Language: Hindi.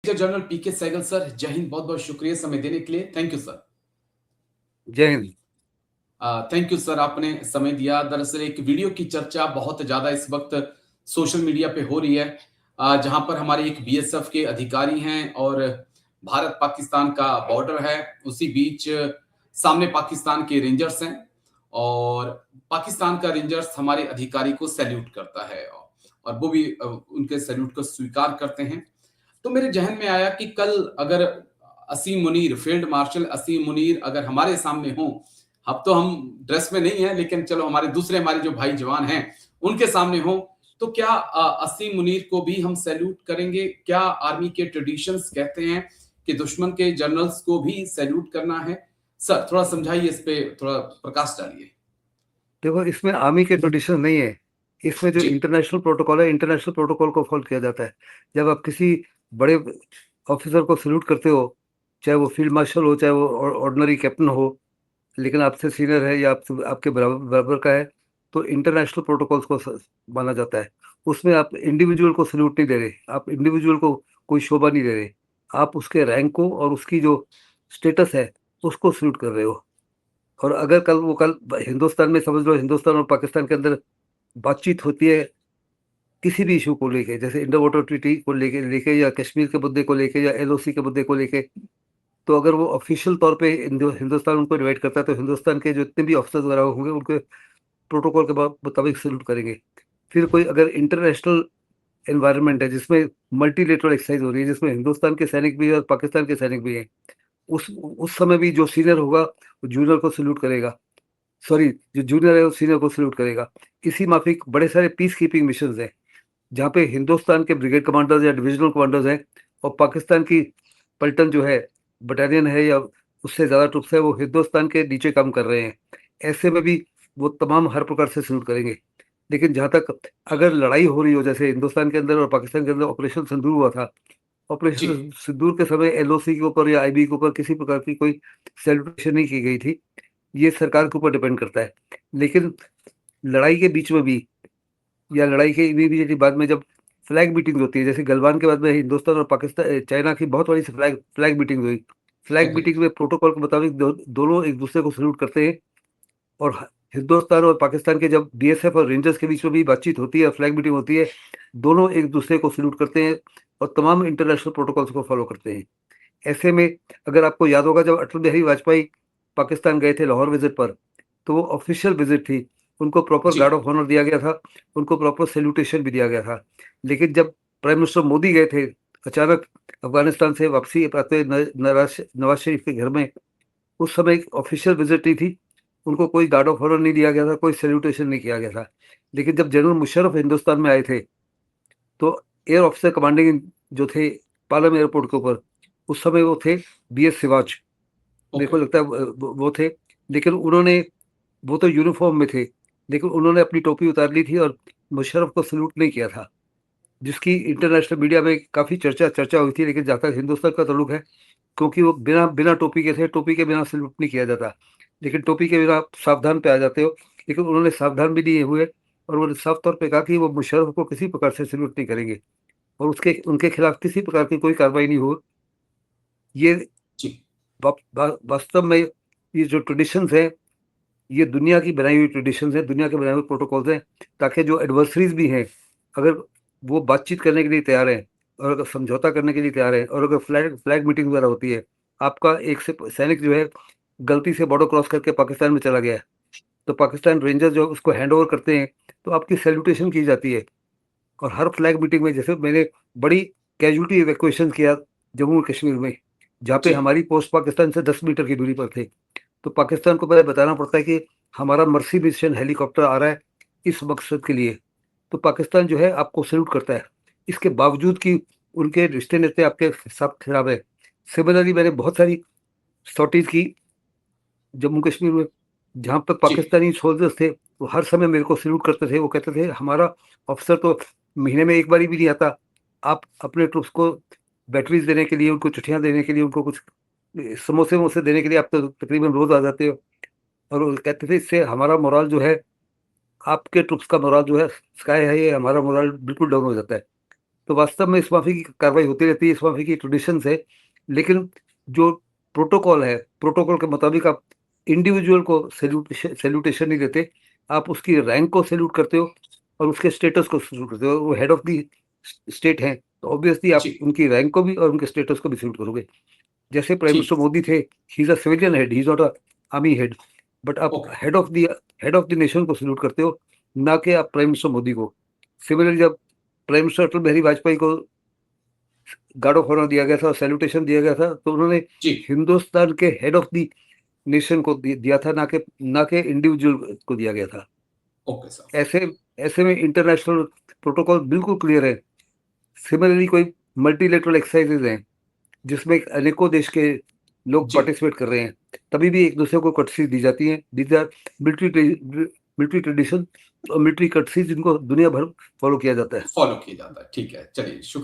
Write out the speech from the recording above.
मेजर जनरल पीके सहगल सर, जय हिंद। बहुत बहुत शुक्रिया समय देने के लिए। Thank you sir. जय हिंद। थैंक यू सर, आपने समय दिया। दरअसल एक वीडियो की चर्चा बहुत ज्यादा इस वक्त सोशल मीडिया पे हो रही है, जहां पर हमारे एक बीएसएफ के अधिकारी हैं और भारत पाकिस्तान का बॉर्डर है। उसी बीच सामने पाकिस्तान के रेंजर्स हैं और पाकिस्तान का रेंजर्स हमारे अधिकारी को सैल्यूट करता है और वो भी उनके सैल्यूट को स्वीकार करते हैं। तो मेरे जहन में आया कि कल अगर असीम मुनीर, फील्ड मार्शल असीम मुनीर अगर हमारे सामने हो, अब तो हम ड्रेस में नहीं है लेकिन चलो हमारे दूसरे हमारे जो भाई जवान हैं उनके सामने हो, तो क्या असीम मुनीर को भी हम सैल्यूट करेंगे? क्या आर्मी के ट्रेडिशंस कहते हैं कि दुश्मन के जनरल्स को भी सैल्यूट करना है? सर थोड़ा समझाइए, इस पे थोड़ा प्रकाश डालिए। देखो, इसमें आर्मी के ट्रेडिशन नहीं है। इसमें जो जी। इंटरनेशनल प्रोटोकॉल है, इंटरनेशनल प्रोटोकॉल को फॉलो किया जाता है। जब आप किसी बड़े ऑफिसर को सैल्यूट करते हो, चाहे वो फील्ड मार्शल हो, चाहे वो ऑर्डिनरी कैप्टन हो, लेकिन आपसे सीनियर है या आपसे आपके बराबर बराबर का है, तो इंटरनेशनल प्रोटोकॉल्स को माना जाता है। उसमें आप इंडिविजुअल को सैल्यूट नहीं दे रहे, आप इंडिविजुअल को कोई शोभा नहीं दे रहे, आप उसके रैंक को और उसकी जो स्टेटस है उसको सैल्यूट कर रहे हो। और अगर कल हिंदुस्तान में, समझ लो हिंदुस्तान और पाकिस्तान के अंदर बातचीत होती है किसी भी इशू को लेके, जैसे इंडो वाटर ट्रीटी को लेके लेके या कश्मीर के मुद्दे को लेके या एलओसी के मुद्दे को लेके, तो अगर वो ऑफिशियल तौर पे हिंदुस्तान उनको इन्वाइट करता है तो हिंदुस्तान के जो इतने भी ऑफिसर्स वगैरह होंगे उनके प्रोटोकॉल के मुताबिक सैल्यूट करेंगे। फिर कोई अगर इंटरनेशनल एनवायरनमेंट है जिसमें मल्टीलेटरल एक्सरसाइज हो रही है, जिसमें हिंदुस्तान के सैनिक भी है और पाकिस्तान के सैनिक भी हैं, उस समय भी जो सीनियर होगा वो जूनियर को सैल्यूट करेगा। सॉरी, जो जूनियर है वो सीनियर को सैल्यूट करेगा। इसी माफिक बड़े सारे पीस कीपिंग मिशन हैं जहाँ पे हिंदुस्तान के ब्रिगेड कमांडर्स या डिविजनल कमांडर्स हैं और पाकिस्तान की पलटन जो है, बटालियन है या उससे ज़्यादा ट्रुप्स है, वो हिंदुस्तान के नीचे काम कर रहे हैं। ऐसे में भी वो तमाम हर प्रकार से सैल्यूट करेंगे। लेकिन जहाँ तक अगर लड़ाई हो रही हो, जैसे हिंदुस्तान के अंदर और पाकिस्तान के अंदर ऑपरेशन सिंदूर हुआ था, जी। ऑपरेशन सिंदूर के समय एलओसी के ऊपर या आईबी के ऊपर किसी प्रकार की कोई सेलिब्रेशन नहीं की गई थी। ये सरकार के ऊपर डिपेंड करता है। लेकिन लड़ाई के बीच में भी या लड़ाई के इमीडिएटली बाद में जब फ्लैग मीटिंग होती है, जैसे गलवान के बाद में हिंदुस्तान और पाकिस्तान चाइना की बहुत बड़ी फ्लैग फ्लैग मीटिंग हुई। Flag agree. मीटिंग में प्रोटोकॉल के मुताबिक दोनों एक दूसरे को सल्यूट करते हैं। और हिंदुस्तान और पाकिस्तान के जब बीएसएफ और रेंजर्स के बीच में भी बातचीत होती है, फ्लैग मीटिंग होती है, दोनों एक दूसरे को सल्यूट करते हैं और तमाम इंटरनेशनल प्रोटोकॉल्स को फॉलो करते हैं। ऐसे में अगर आपको याद होगा, जब अटल बिहारी वाजपेयी पाकिस्तान गए थे लाहौर विजिट पर, तो वो ऑफिशियल विजिट थी, उनको प्रॉपर जी। गार्ड ऑफ ऑनर दिया गया था, उनको प्रॉपर सैल्यूटेशन भी दिया गया था। लेकिन जब प्राइम मिनिस्टर मोदी गए थे अचानक अफगानिस्तान से वापसी आते नवाज शरीफ के घर में, उस समय एक ऑफिशियल विजिट ही थी, उनको कोई गार्ड ऑफ ऑनर नहीं दिया गया था, कोई सैल्यूटेशन नहीं किया गया था। लेकिन जब जनरल मुशर्रफ हिंदुस्तान में आए थे, तो एयर ऑफिसर कमांडिंग जो थे पालम एयरपोर्ट के ऊपर, उस समय वो थे बीएस सिवाच, मेरे ओके। को लगता है वो थे। लेकिन उन्होंने, वो तो यूनिफॉर्म में थे, लेकिन उन्होंने अपनी टोपी उतार ली थी और मुशर्रफ को सल्यूट नहीं किया था, जिसकी इंटरनेशनल मीडिया में काफ़ी चर्चा चर्चा हुई थी। लेकिन जहाँ तक हिंदुस्तान का ताल्लुक है, क्योंकि वो बिना बिना टोपी के थे, टोपी के बिना सल्यूट नहीं किया जाता, लेकिन टोपी के बिना आप सावधान पे आ जाते हो। लेकिन उन्होंने सावधान भी नहीं हुए और उन्होंने साफ तौर पे कहा कि वो मुशर्रफ को किसी प्रकार से सल्यूट नहीं करेंगे और उसके उनके खिलाफ किसी प्रकार की कोई कार्रवाई नहीं हो। ये जी। वास्तव में ये जो ट्रेडिशंस हैं, ये दुनिया की बनाई हुई ट्रेडिशंस हैं, दुनिया के बनाए हुए प्रोटोकॉल्स हैं, ताकि जो एडवर्सरीज भी हैं, अगर वो बातचीत करने के लिए तैयार हैं और अगर समझौता करने के लिए तैयार हैं और अगर फ्लैग फ्लैग मीटिंग वगैरह होती है, आपका एक से सैनिक जो है गलती से बॉर्डर क्रॉस करके पाकिस्तान में चला गया है, तो पाकिस्तान रेंजर्स जो उसको हैंड ओवर करते हैं, तो आपकी सैल्यूटेशन की जाती है। और हर फ्लैग मीटिंग में, जैसे मैंने बड़ी कैजुअलिटी इवैक्यूएशन किया जम्मू और कश्मीर में, जहाँ पे जी। हमारी पोस्ट पाकिस्तान से 10 मीटर की दूरी पर थे, तो पाकिस्तान को पहले बताना पड़ता है कि हमारा मर्सी मिशन हेलीकॉप्टर आ रहा है इस मकसद के लिए, तो पाकिस्तान जो है आपको सैल्यूट करता है, इसके बावजूद कि उनके रिश्ते नाते आपके साथ खराब है। सिमिलरली मैंने बहुत सारी सॉर्टीज की जम्मू कश्मीर में, जहाँ पर जी। पाकिस्तानी सोल्जर्स थे, वो हर समय मेरे को सैल्यूट करते थे। वो कहते थे हमारा ऑफिसर तो महीने में एक बार भी नहीं आता, आप अपने ट्रुप्स को बैटरीज देने के लिए, उनको चिट्ठियाँ देने के लिए, उनको कुछ समोसे वमोसे देने के लिए आप तो तकरीबन रोज आ जाते हो। और वो कहते थे इससे हमारा मोराल जो है, आपके ट्रुप्स का मोराल जो है स्काई हाई है, हमारा मोराल बिल्कुल डाउन हो जाता है। तो वास्तव में इस माफी की कार्रवाई होती रहती है, इस माफी की ट्रेडिशंस है, लेकिन जो प्रोटोकॉल है, प्रोटोकॉल के मुताबिक आप इंडिविजुअल को सैल्यूटेशन नहीं देते, आप उसकी रैंक को सैल्यूट करते हो और उसके स्टेटस को सैल्यूट करते हो। वो हेड ऑफ द स्टेट हैं, तो ऑब्वियसली आप जी, उनकी रैंक को भी और उनके स्टेटस को भी सैल्यूट करोगे। जैसे प्राइम ठीक, मिनिस्टर मोदी थे, he is a civilian head, he is not a army head, but आप okay, head of the nation को सैल्यूट करते हो, ना कि आप प्राइम मिनिस्टर मोदी को। सिमिलरली जब प्राइम मिनिस्टर अटल बिहारी वाजपेयी को गार्ड ऑफ ऑनर दिया गया था, सैल्यूटेशन दिया गया था, तो उन्होंने जी, हिंदुस्तान के हेड ऑफ द नेशन को दिया था, ना के इंडिविजुअल को दिया गया था। ओके सर, ऐसे ऐसे में इंटरनेशनल प्रोटोकॉल बिल्कुल क्लियर है। सिमिलरली कोई मल्टीलेटरल एक्सरसाइजेज हैं जिसमें अनेकों देश के लोग जी, पार्टिसिपेट कर रहे हैं, तभी भी एक दूसरे को कर्टसी दी जाती है। दीज आर मिलिट्री ट्रेडिशन और मिलिट्री कर्टसी जिनको दुनिया भर फॉलो किया जाता है। फॉलो किया जाता है, ठीक है, चलिए शुक्रिया।